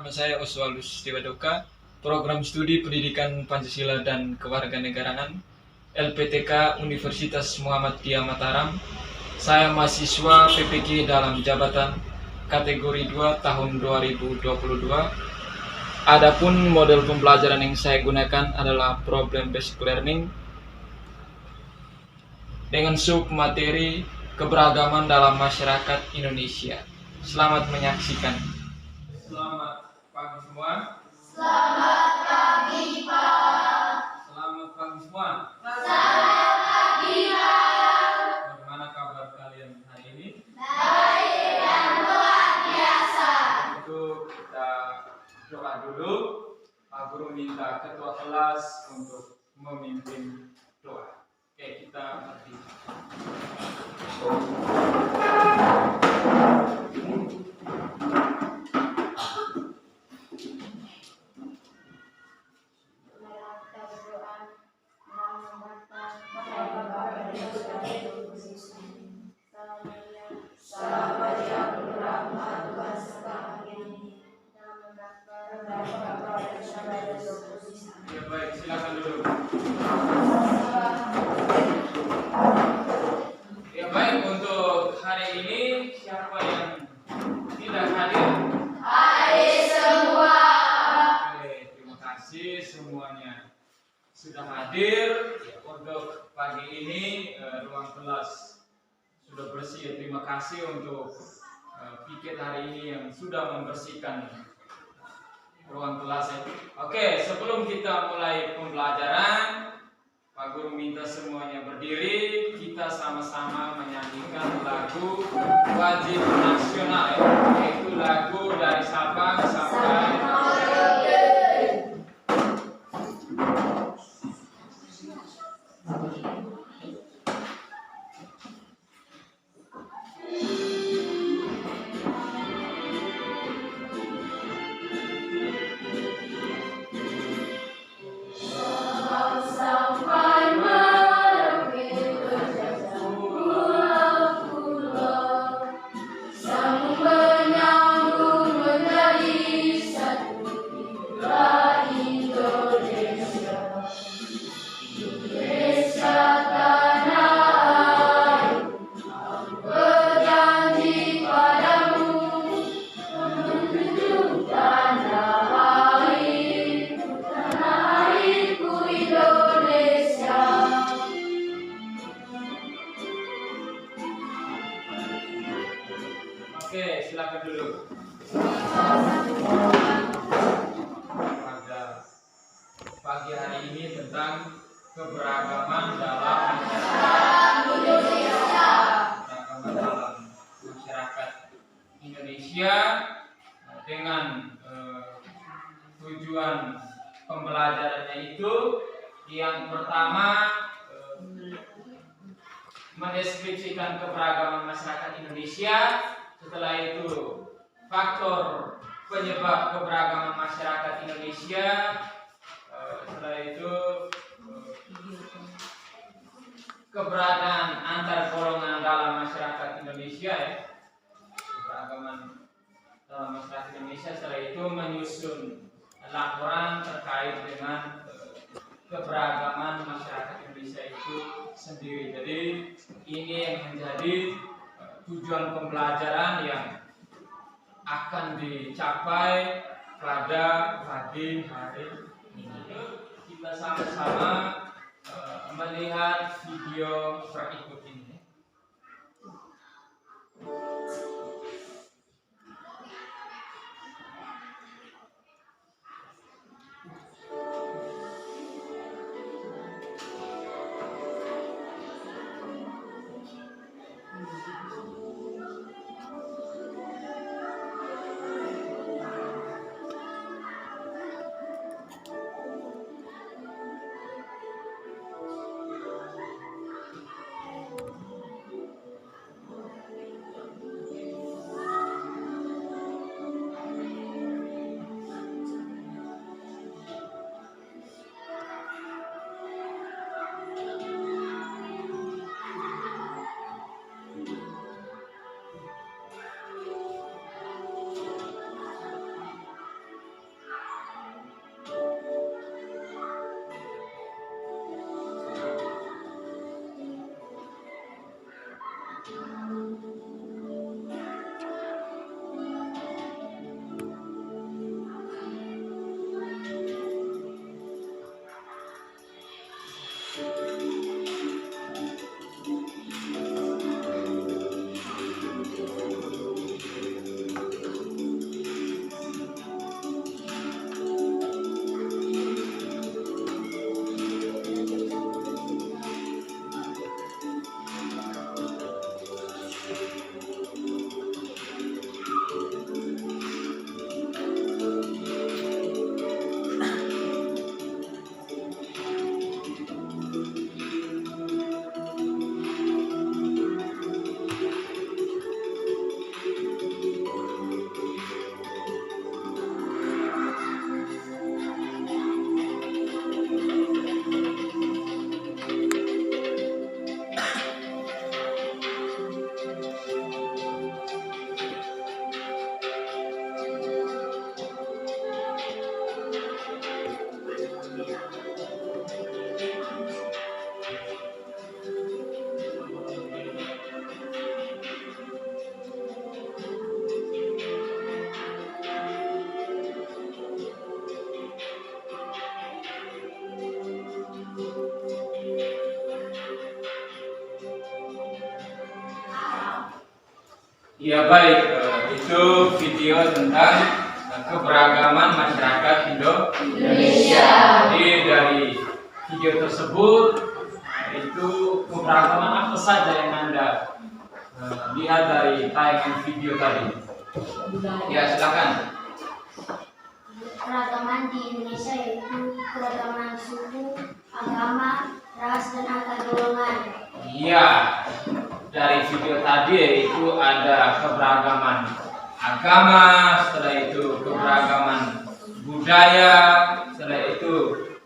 Nama saya Oswaldus Dewadoka, Program Studi Pendidikan Pancasila dan Kewarganegaraan, LPTK Universitas Muhammadiyah Mataram. Saya mahasiswa PPG dalam jabatan kategori 2 tahun 2022. Adapun model pembelajaran yang saya gunakan adalah Problem Based Learning dengan sub materi keberagaman dalam masyarakat Indonesia. Selamat menyaksikan. Selamat pagi semua. Selamat pagi, Pak. Selamat pagi semua. Selamat pagi, Pak. Bagaimana kabar kalian hari ini? Baik dan luar biasa. Untuk kita doa dulu. Pak Guru minta ketua kelas untuk memimpin doa. Oke, kita berhenti. Ya baik, silakan dulu. Ya baik, untuk hari ini siapa yang tidak hadir? Hadir semua. Oke, terima kasih semuanya sudah hadir. Ya, untuk pagi ini ruang kelas sudah bersih. Terima kasih untuk piket hari ini yang sudah membersihkan ruang kelas. Oke, sebelum kita mulai pembelajaran, Pak Guru minta semuanya berdiri. Kita sama-sama menyanyikan lagu wajib nasional, yaitu lagu dari Sabang sampai Oke, silakan dulu. Pada pagi hari ini tentang keberagaman dalam masyarakat Indonesia dengan tujuan pembelajarannya itu yang pertama mendeskripsikan keberagaman masyarakat Indonesia. Setelah itu faktor penyebab keberagaman masyarakat Indonesia. Setelah itu keberadaan antar golongan dalam masyarakat Indonesia, keberagaman dalam masyarakat Indonesia. Setelah itu menyusun laporan terkait dengan keberagaman masyarakat Indonesia itu sendiri. Jadi ini yang menjadi tujuan pembelajaran yang akan dicapai pada pagi hari ini. Kita sama-sama melihat video berikut ini. Ya baik, itu video tentang keberagaman masyarakat Indonesia. Jadi dari video tersebut itu keberagaman apa saja yang Anda lihat dari tayangan video tadi? Ya silakan. Keragaman di Indonesia yaitu keragaman suku, agama, ras, dan antar golongan. Iya, dari video tadi itu ada keberagaman agama, setelah itu keberagaman budaya, setelah itu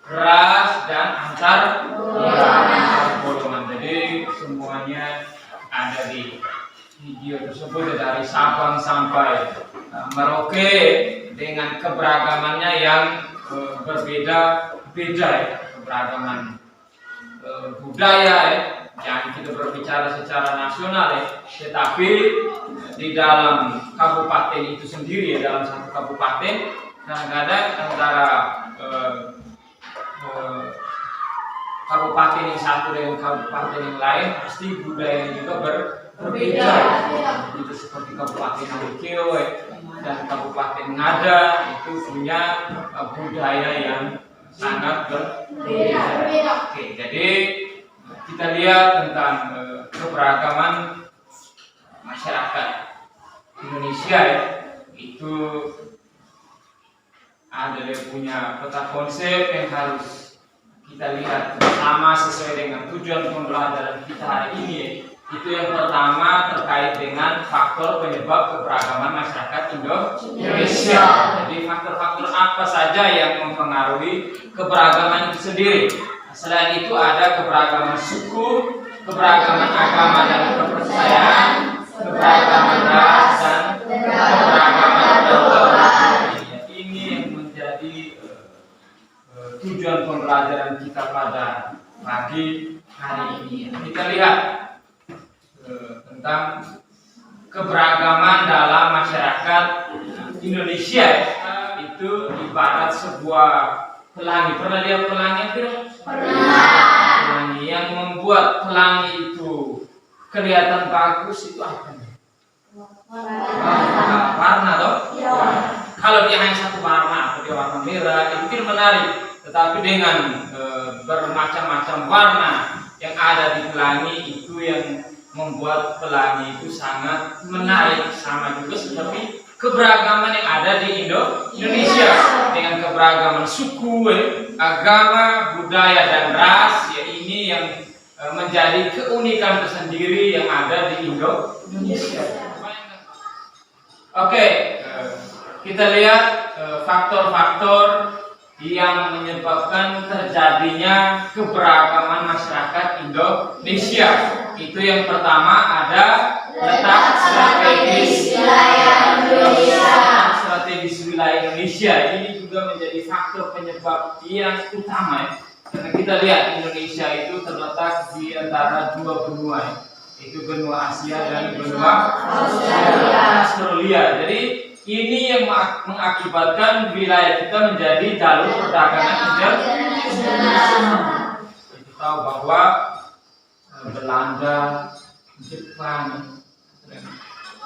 ras dan antar golongan. Jadi semuanya ada di video tersebut dari Sabang sampai Merauke dengan keberagamannya yang berbeda-beda ya. Keberagaman budaya ya. Yang kita berbicara secara nasional ya, tetapi di dalam kabupaten itu sendiri ya, dalam satu kabupaten kadang-kadang antara kabupaten yang satu dengan kabupaten yang lain pasti budayanya juga berbeda. Itu seperti Kabupaten Merauke dan Kabupaten Ngada itu punya budaya yang sangat berbeda. Oke, jadi kita lihat tentang keberagaman masyarakat Indonesia ya. Itu ada dia punya peta konsep yang harus kita lihat bersama sesuai dengan tujuan pembelajaran kita hari ini ya. Itu yang pertama terkait dengan faktor penyebab keberagaman masyarakat Indonesia. Jadi faktor-faktor apa saja yang mempengaruhi keberagaman itu sendiri? Selain itu ada keberagaman suku, keberagaman agama dan kepercayaan, keberagaman ras dan keberagaman golongan. Ini yang menjadi tujuan pembelajaran kita pada pagi hari ini. Kita lihat tentang keberagaman dalam masyarakat Indonesia. Itu ibarat sebuah pelangi. Pernah lihat pelangi tidak? Pelangi yang membuat pelangi itu kelihatan bagus itu apa? Warna toh? Kalau dia hanya satu warna atau dia warna merah itu tidak menarik. Tetapi dengan bermacam-macam warna yang ada di pelangi itu yang membuat pelangi itu sangat menarik. Sama juga seperti keberagaman yang ada di Indonesia dengan keberagaman suku, agama, budaya dan ras ya, ini yang menjadi keunikan tersendiri yang ada di Indonesia. Oke, kita lihat faktor-faktor yang menyebabkan terjadinya keberagaman masyarakat Indonesia. Itu yang pertama ada letak strategis wilayah Indonesia. Strategis wilayah Indonesia ini juga menjadi faktor penyebab yang utama ya. Karena kita lihat Indonesia itu terletak di antara dua benua ya. Itu benua Asia dan benua Australia. Jadi ini yang mengakibatkan wilayah kita menjadi jalur perdagangan internasional. Kita tahu bahwa Belanda, Jepang,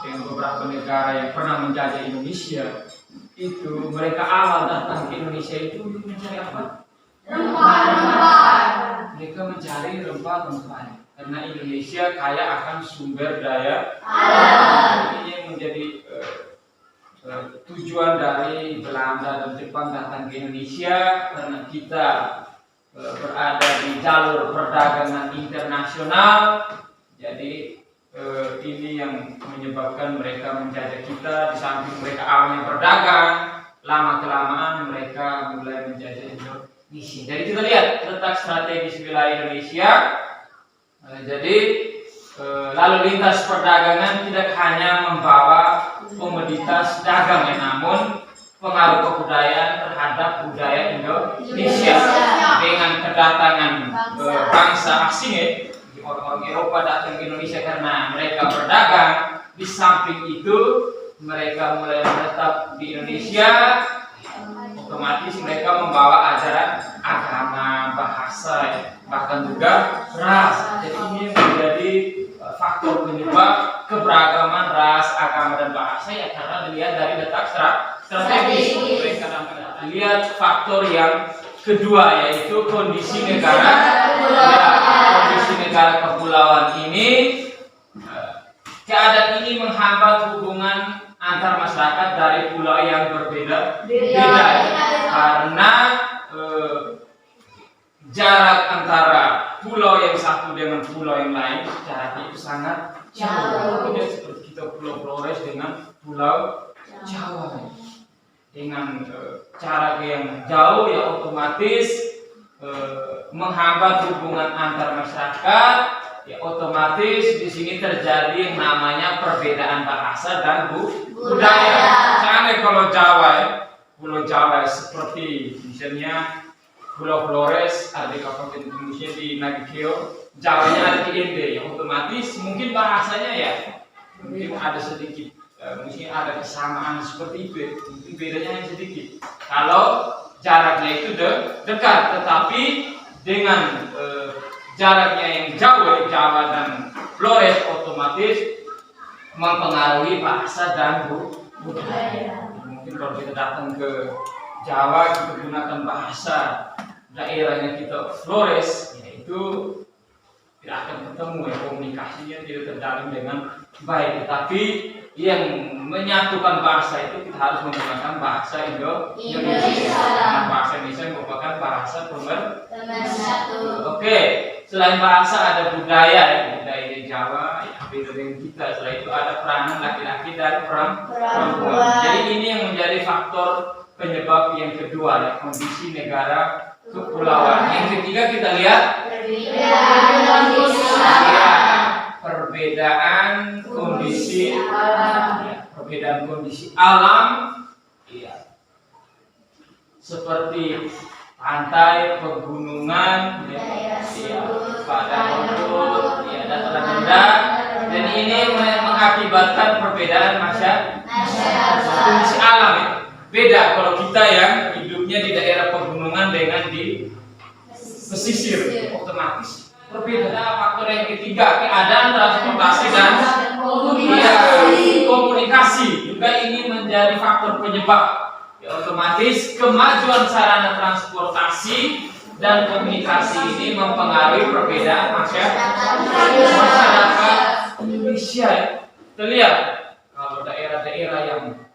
dan beberapa negara yang pernah menjajah Indonesia itu mereka awal datang ke Indonesia itu mencari apa? Rempah-rempah. Mereka mencari rempah-rempah karena Indonesia kaya akan sumber daya alam. Ini yang menjadi tujuan dari Belanda dan Jepang datang ke Indonesia karena kita berada di jalur perdagangan internasional. Jadi ini yang menyebabkan mereka menjajah kita. Di samping mereka awalnya berdagang, lama kelamaan mereka mulai menjajah Indonesia. Jadi kita lihat letak strategis wilayah Indonesia. Jadi lalu lintas perdagangan tidak hanya membawa komoditas dagang ya, namun pengaruh kebudayaan terhadap budaya Indonesia dengan kedatangan bangsa asing ya, orang-orang Eropa datang ke Indonesia karena mereka berdagang. Di samping itu mereka mulai menetap di Indonesia, otomatis mereka membawa ajaran agama, bahasa, bahkan juga ras. Jadi ini menjadi faktor penyebab keberagaman ras, agama dan bahasa ya karena dilihat dari letak strategis. Lihat faktor yang kedua yaitu kondisi negara. Kondisi negara kepulauan ini, keadaan ini menghambat hubungan antar masyarakat dari pulau yang berbeda karena jarak antara pulau yang satu dengan pulau yang lain jaraknya itu sangat jauh. Seperti kita Pulau Flores dengan Pulau Jawa dengan jarak yang jauh ya otomatis menghambat hubungan antar masyarakat ya otomatis di sini terjadi yang namanya perbedaan bahasa dan budaya. Misalnya kalau Jawa ya, Pulau Jawa seperti misalnya Pulau Flores ada di Kabupaten Indonesia di Nagikeo, Jawanya ada di Ende, ya otomatis mungkin bahasanya ya mungkin ada sedikit, mungkin ada kesamaan seperti itu, ya. Mungkin bedanya hanya sedikit. Kalau jaraknya itu dekat, tetapi dengan jaraknya yang jauh, Jawa dan Flores otomatis mempengaruhi bahasa dan budaya. Mungkin kalau kita datang ke Jawa kita gunakan bahasa daerahnya kita Flores, yaitu tidak akan ketemu ya komunikasinya tidak terjalin dengan baik. Tetapi yang menyatukan bahasa itu kita harus menggunakan bahasa Indonesia. Karena bahasa Indonesia merupakan bahasa pemersatu. Oke, selain bahasa ada budaya ya, budaya Jawa ya, beda dengan kita. Setelah itu ada peranan laki-laki dan perempuan. Jadi ini yang menjadi faktor penyebab yang kedua ya, kondisi negara kepulauan. Yang ketiga kita lihat perbedaan kondisi alam. Ya, perbedaan kondisi alam ya. Seperti pantai, pegunungan ya, padang rumput ya, dataran rendah, dan ini mengakibatkan perbedaan kondisi alam ya. Beda kalau kita yang hidupnya di daerah pegunungan dengan di pesisir, otomatis berbeda. Faktor yang ketiga, keadaan transportasi dan komunikasi juga ini menjadi faktor penyebab. Ya, otomatis kemajuan sarana transportasi dan komunikasi ini mempengaruhi perbedaan masyarakat Indonesia. Terlihat kalau daerah-daerah yang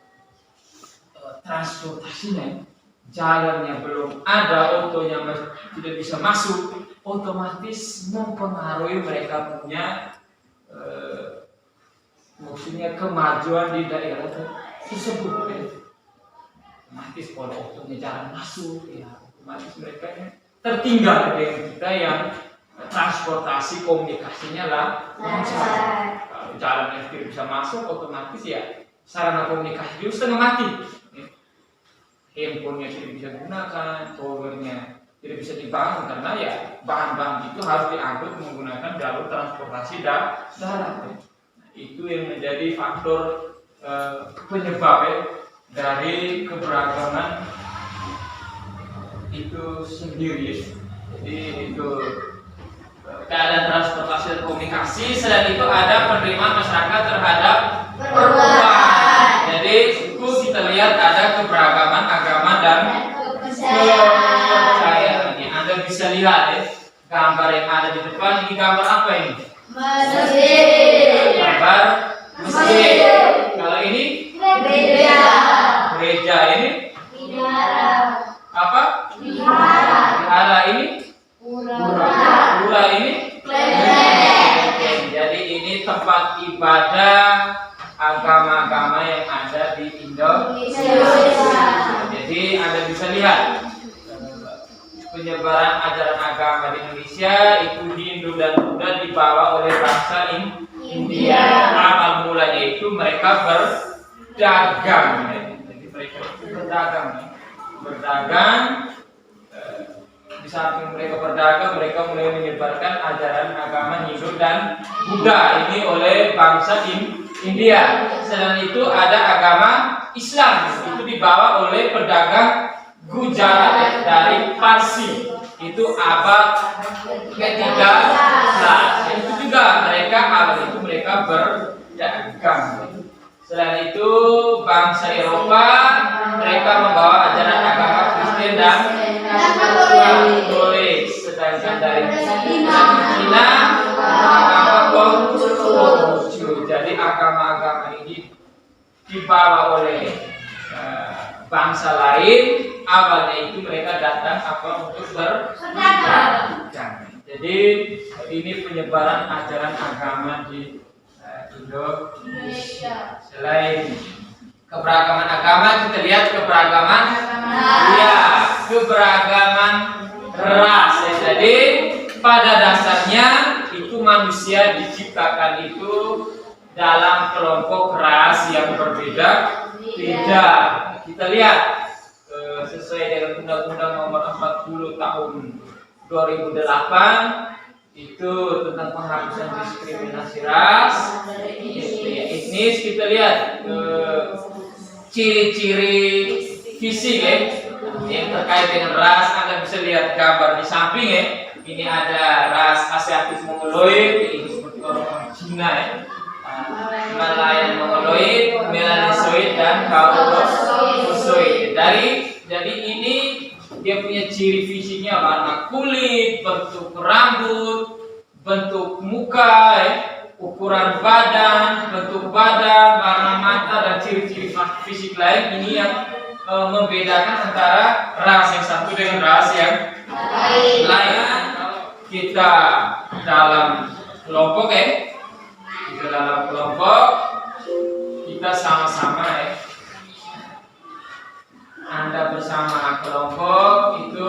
transportasinya jalannya belum ada, otonya tidak bisa masuk, otomatis mempengaruhi mereka punya maksudnya kemajuan di daerah tersebut. Otomatis kalau otonya jarang masuk, ya otomatis mereka tertinggal dengan kita yang transportasi komunikasinya lancar. Kalau jalannya tidak bisa masuk, otomatis ya sarana komunikasi juga setengah mati. Handphonenya tidak bisa digunakan, towernya tidak bisa dibangun karena ya bahan-bahan itu harus diangkut menggunakan jalur transportasi darat. Nah, itu yang menjadi faktor penyebab ya, dari keberagaman itu sendiri. Jadi itu keadaan transportasi dan komunikasi. Selain itu ada penerimaan masyarakat terhadap perubahan. Jadi itu kita lihat ada keberagaman agama dan kepercayaan. Anda bisa lihat ya, gambar yang ada di depan ini gambar apa ini? Masjid. Gambar masjid. Kalau ini gereja. Gereja ini apa? Vihara ini pura ini jadi ini tempat ibadah agama-agama yang ada di Indonesia. Jadi Anda bisa lihat penyebaran ajaran agama di Indonesia itu Hindu dan Buddha dibawa oleh bangsa India. Awal mulanya itu mereka berdagang. Jadi mereka berdagang. Di samping mereka berdagang, mereka mulai menyebarkan ajaran agama Hindu dan Buddha ini oleh bangsa India. Selain itu ada agama Islam, itu dibawa oleh pedagang Gujarat dari Parsi. Itu abad ke-13. Itu juga Selain itu bangsa Eropa mereka membawa ajaran agama Kristen dan Katolik. Sedangkan dari Cina agama Konghucu. Jadi agama-agama ini dibawa oleh bangsa lain. Awalnya itu mereka datang untuk berdagang. Jadi ini penyebaran ajaran agama di Indonesia. Selain keberagaman agama, kita lihat keberagaman keberagaman ras. Jadi pada dasarnya itu manusia diciptakan itu dalam kelompok ras yang berbeda-beda. Kita lihat sesuai dengan Undang-Undang Nomor 40 Tahun 2008 itu tentang penghapusan diskriminasi ras etnis. Kita lihat ciri-ciri fisik yang terkait dengan ras. Anda bisa lihat gambar di samping Ini ada ras Asiatic Mongoloid, ini seperti orang Cina Malayan Mongoloid, Melanesoid dan Caucasoid. Jadi ini dia punya ciri fisiknya warna kulit, bentuk rambut, bentuk muka, ukuran badan, bentuk badan, warna mata dan ciri-ciri fisik lain. Ini yang membedakan antara ras yang satu dengan ras yang lain. Kita dalam kelompok kita sama-sama Anda bersama kelompok itu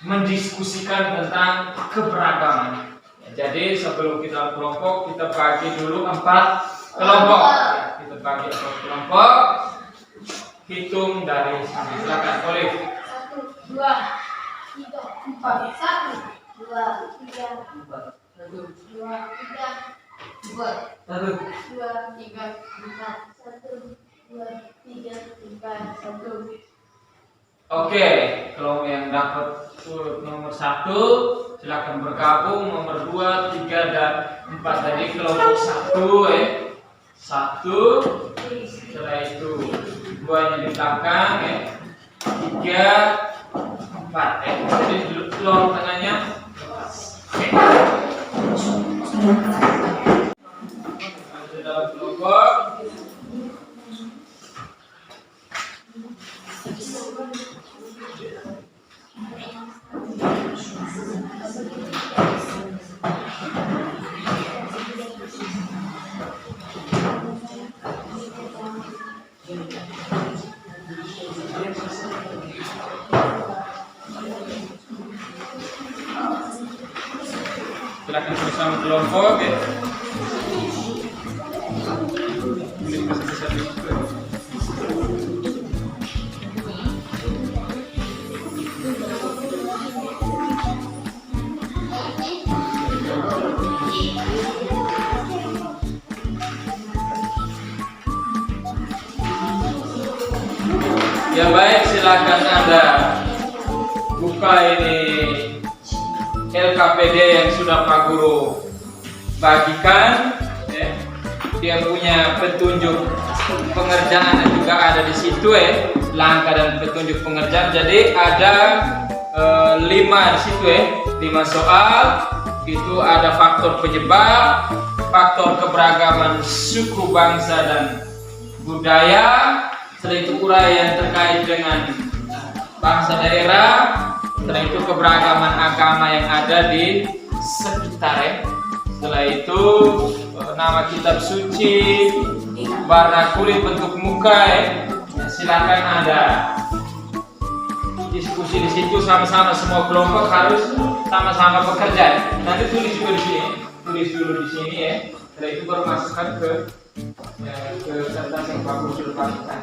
mendiskusikan tentang keberagaman. Jadi sebelum kita kelompok, kita bagi dulu 4 kelompok. Kita bagi 4 kelompok. Hitung dari sini. Silakan, Olive. 1, 2, 3, 4. 1, 2, 3, 4. 1, 2, 3, 4. 1, 2, 3, 4. 1, 2, 3, 4. 1. Oke, kelompok yang dapat nomor 1 silakan bergabung, nomor 2, 3 dan 4. Jadi kelompok 1 1, setelah itu 2-nya di belakang 3, 4 Jadi telur tengahnya lepas. Masuk dalam kelompok. Silakan bersama kelompok Ya baik, silakan Anda buka ini LKPD yang sudah Pak Guru bagikan. Dia punya petunjuk pengerjaan dan juga ada di situ langkah dan petunjuk pengerjaan. Jadi ada 5 di situ 5 soal. Itu ada faktor penyebab, faktor keberagaman suku, bangsa dan budaya. Setelah itu uraian terkait dengan bangsa daerah. Setelah itu keberagaman agama yang ada di sekitar. Setelah itu nama kitab suci, warna kulit, bentuk muka silakan Anda diskusi di situ sama-sama. Semua kelompok harus sama-sama bekerja. Nanti tulis juga di sini. Tulis dulu di sini Setelah itu baru masukkan ke kertas yang Pak Guru sudah pastikan.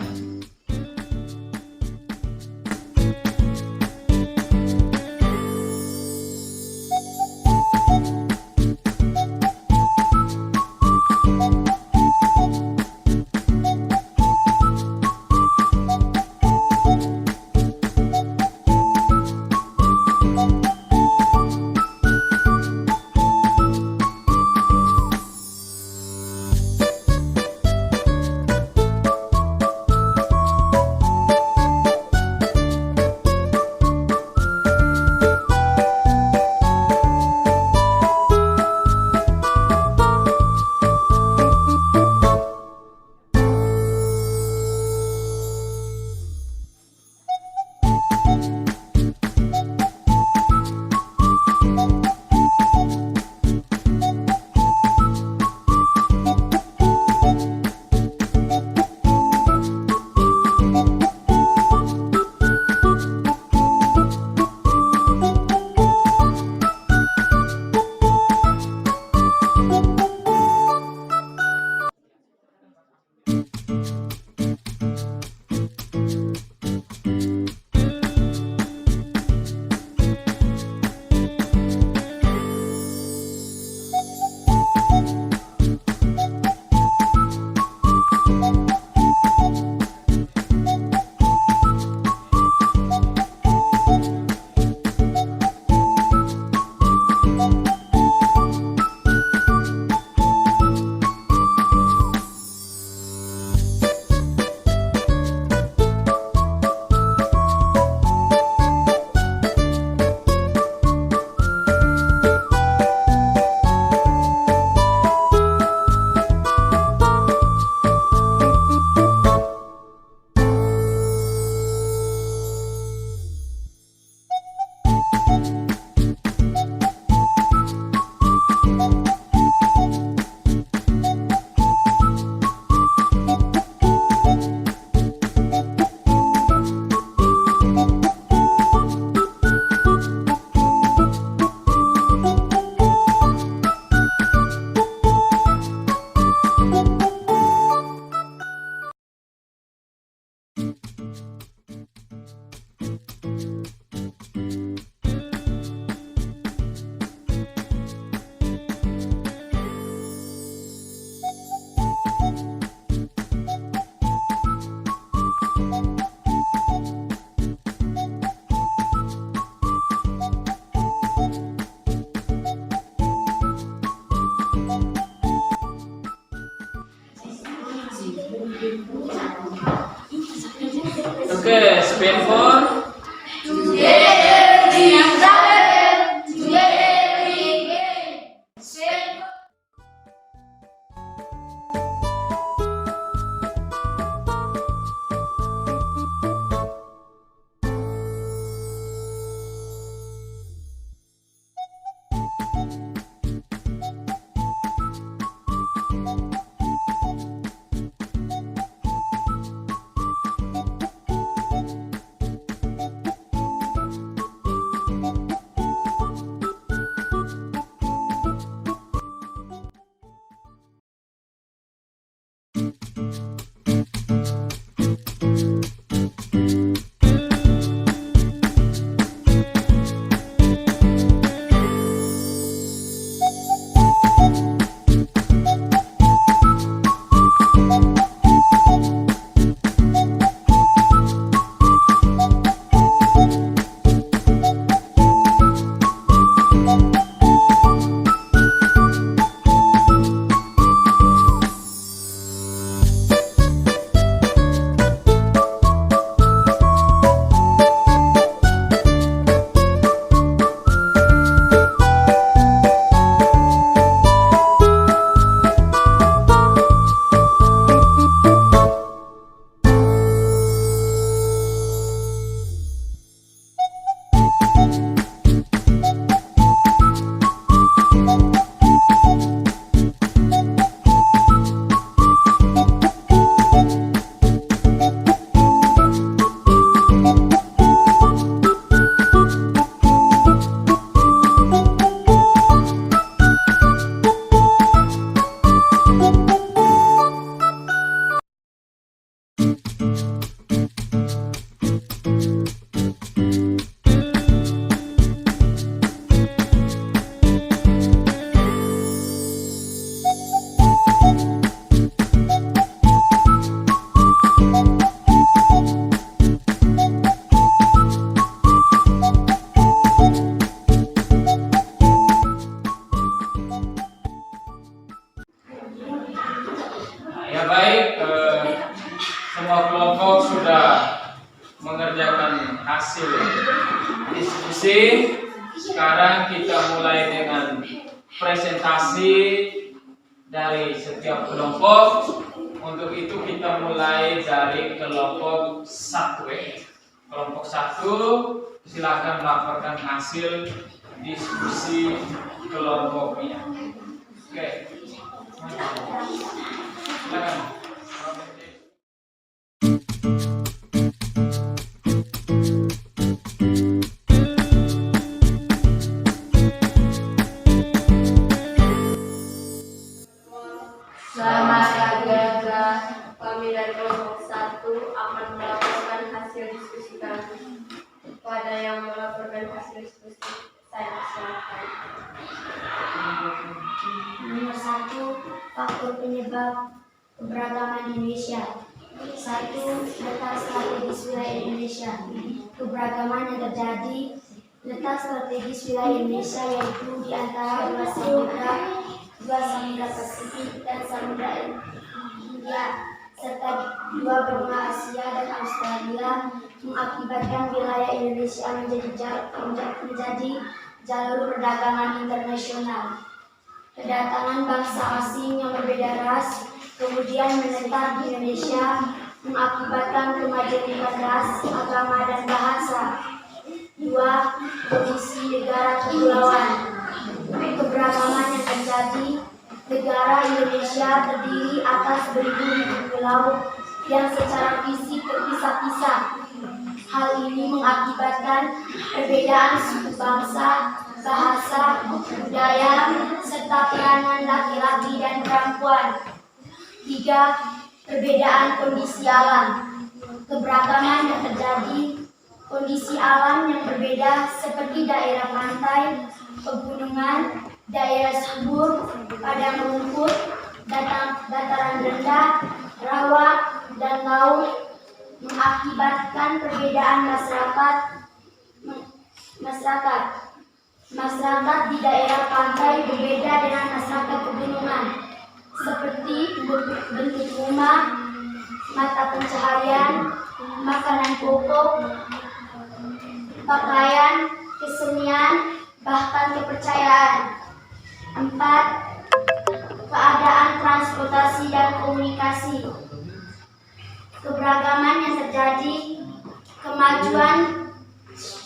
Sekarang kita mulai dengan presentasi dari setiap kelompok. Untuk itu kita mulai dari kelompok 1. Kelompok 1, silakan melaporkan hasil diskusi kelompoknya. Oke. Silakan. Selamat pagi, anak. Kami dari kelompok 1 akan melaporkan hasil diskusi kami. Kepada yang melaporkan hasil diskusi, saya silakan. Nomor 1, faktor penyebab keberagaman Indonesia. 1. Letak strategis wilayah Indonesia. Keberagaman yang terjadi letak strategis wilayah Indonesia yaitu di antara dua samudra Pasifik dan samudra India serta dua benua Asia dan Australia mengakibatkan wilayah Indonesia menjadi jalur perdagangan internasional. Kedatangan bangsa asing yang berbeda ras kemudian menetap di Indonesia mengakibatkan kemajuan ras, agama, dan bahasa. 2. Kondisi negara kepulauan. Keberagaman yang terjadi, negara Indonesia terdiri atas beribu-ribu pulau yang secara fisik terpisah-pisah. Hal ini mengakibatkan perbedaan suku bangsa, bahasa, budaya, serta peranan laki-laki dan perempuan. 3. Perbedaan kondisi alam. Keberagaman yang terjadi, kondisi alam yang berbeda seperti daerah pantai, pegunungan, daerah subur, padang rumput, dataran rendah, rawa, dan laut mengakibatkan perbedaan masyarakat. Masyarakat di daerah pantai berbeda dengan masyarakat pegunungan, seperti bentuk rumah, mata pencaharian, makanan pokok, pakaian, kesenian, bahkan kepercayaan. 4. Keadaan transportasi dan komunikasi. Keberagaman yang terjadi, kemajuan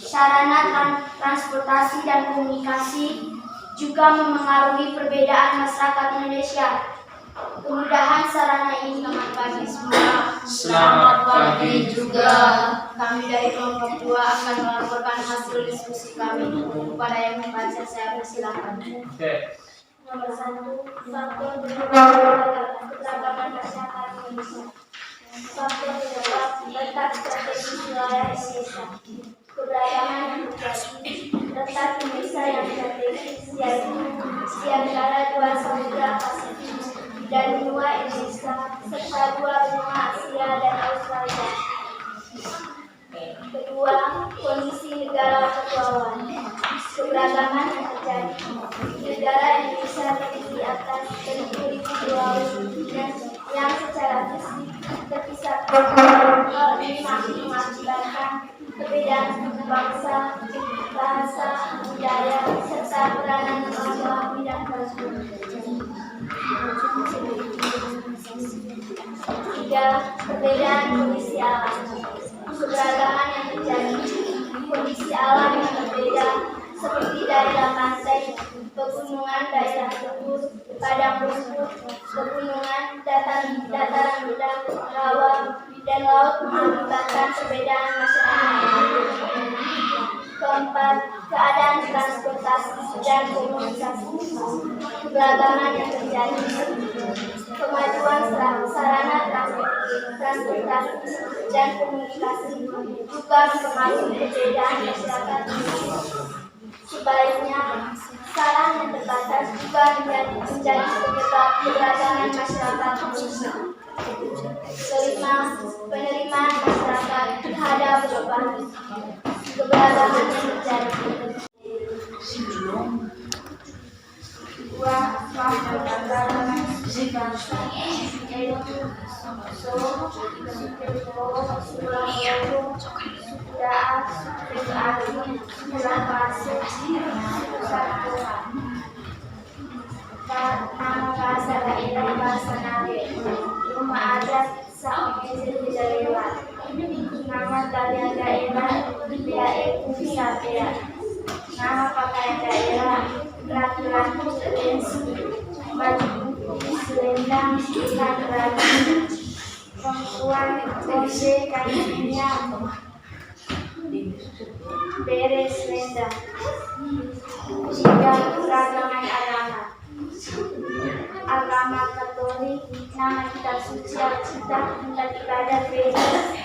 sarana transportasi dan komunikasi juga memengaruhi perbedaan masyarakat Indonesia. Kemudahan sarana ini. Selamat pagi semua. Selamat pagi juga. Kami dari kelompok 2 akan melaporkan hasil diskusi kami. Kepada yang membaca saya persilakan. Oke. Nomor 1, faktor keberagaman masyarakat Indonesia. Faktor penyebab letak strategis wilayah Indonesia. Keberagaman yang terjadi, letak Indonesia yang strategis yaitu di antara dua samudra Pasifik dan benua Indonesia serta dua benua Asia dan Australia. Kedua, kondisi negara kepulauan. Keberagaman yang terjadi, negara Indonesia terdiri atas beribu-ribu pulau yang secara fisik terpisah. Hal ini mengakibatkan perbedaan suku bangsa, bahasa, budaya, serta peranan laki-laki dan perempuan. 3. Perbedaan kondisi alam. Keberagaman yang terjadi, kondisi alam yang berbeda seperti daerah pantai, pegunungan, daerah subur, padang rumput, pegunungan, dataran rendah, rawa, dan laut mengakibatkan perbedaan masyarakat. 4. Keadaan transportasi dan komunikasi. Keberagaman yang terjadi, kemajuan sarana transportasi dan komunikasi juga mempengaruhi perbedaan masyarakat. Sebaliknya, sarana yang terbatas juga menjadi penyebab keberagaman masyarakat Indonesia. 5. Penerimaan masyarakat terhadap perubahan. Keberagaman yang terjadi. 2. Faktor keberagaman bangsa yaitu Solo, Solo, Sulawesi, Sunda, Sulawesi, Sulawesi, daerah bahasa Nage. Rumah adat saogeje tidak lewat. Nama tarian daerah BAE Pusatria. Nama pakaian daerah laki-laki pensi baju putih selendang laki-laki, perempuan kose kakinya bere selendang. Jika keragaman agama Katolik, nama kitab suci Alkitab, tempat ibadah gereja,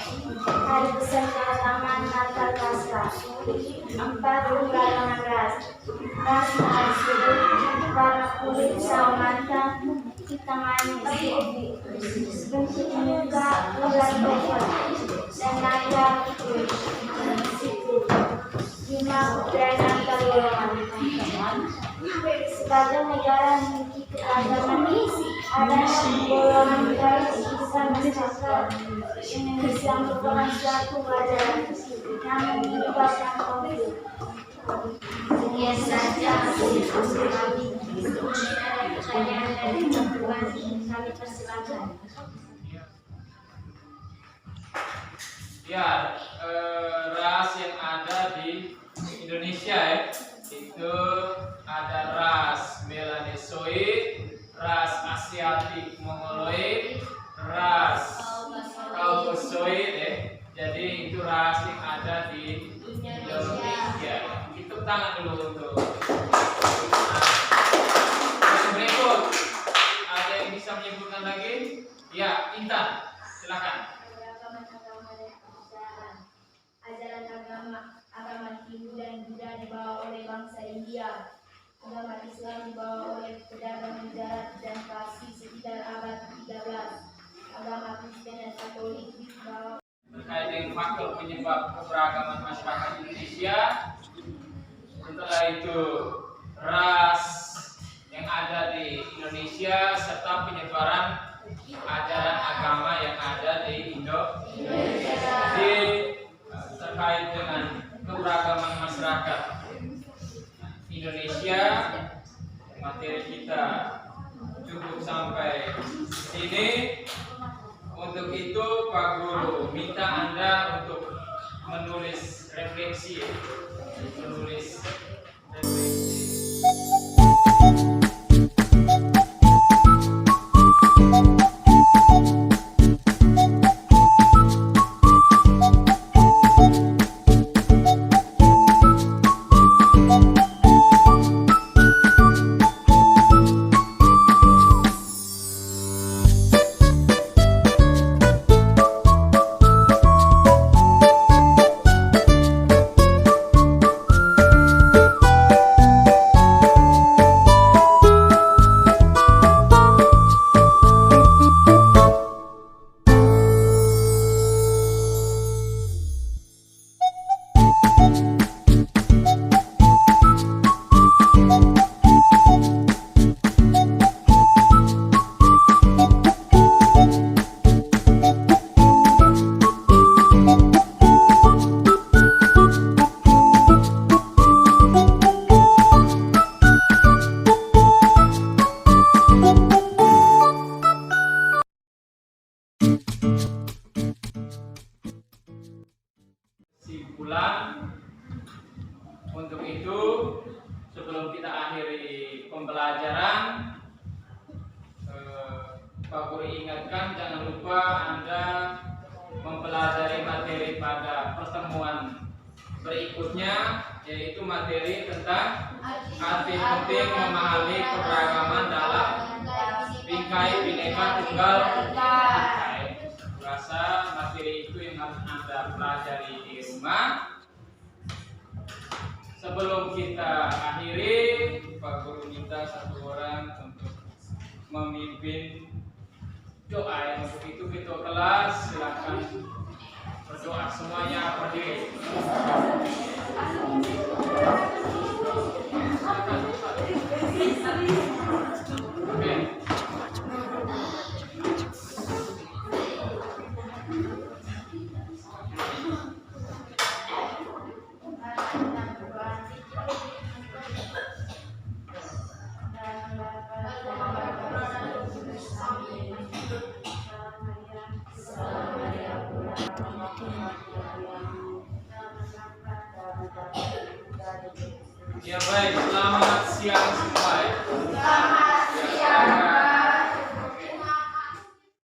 hari besar keagamaan Natal Paskah. 4. Keragaman ras. Ras ada suku, warna kulit sawo mata, hitam manis, bentuk muka ular topeng, dan nada sipit. 5. Budaya antar golongan. Sebagai negara memiliki keragaman, ada golongan budaya sebesar masyarakat Indonesia merupakan suatu wadah yang menyebabkan konflik. Sekian saja hasil kami. Ada pertanyaan dari teman-teman, kami persilakan. Ya, ras yang ada di Indonesia itu ada ras Melanesoid, ras Asiatik Mongoloid, ras Caucasoid Jadi itu ras yang ada di Indonesia. Tepuk tangan dulu untuk. Yang berikut, ada yang bisa menyebutkan lagi? Ya, Intan, silakan. Ajaran agama Hindu dan Buddha dibawa oleh bangsa India. Agama Islam dibawa oleh pedagang darat dan Parsi sekitar abad 13. Agama Kristen dan Katolik dibawa. Terkait dengan faktor penyebab keberagaman masyarakat Indonesia, setelah itu ras yang ada di Indonesia serta penyebaran ajaran agama yang ada di Indonesia. Jadi terkait dengan keberagaman masyarakat Indonesia, materi kita cukup sampai sini. Untuk itu Pak Guru minta Anda untuk menulis refleksi. Kesimpulan. Untuk itu sebelum kita akhiri pembelajaran, Pak Guru ingatkan jangan lupa Anda mempelajari materi pada pertemuan berikutnya, yaitu materi tentang arti penting memahami keberagaman dalam bingkai Bhinneka Tunggal Ika. Rasa materi itu yang harus Anda pelajari di rumah. Sebelum kita akhiri, Pak Guru minta satu orang untuk memimpin doa. Untuk itu ketua kelas silakan berdoa, semuanya berdiri. Oke. Ya baik, selamat siang semua.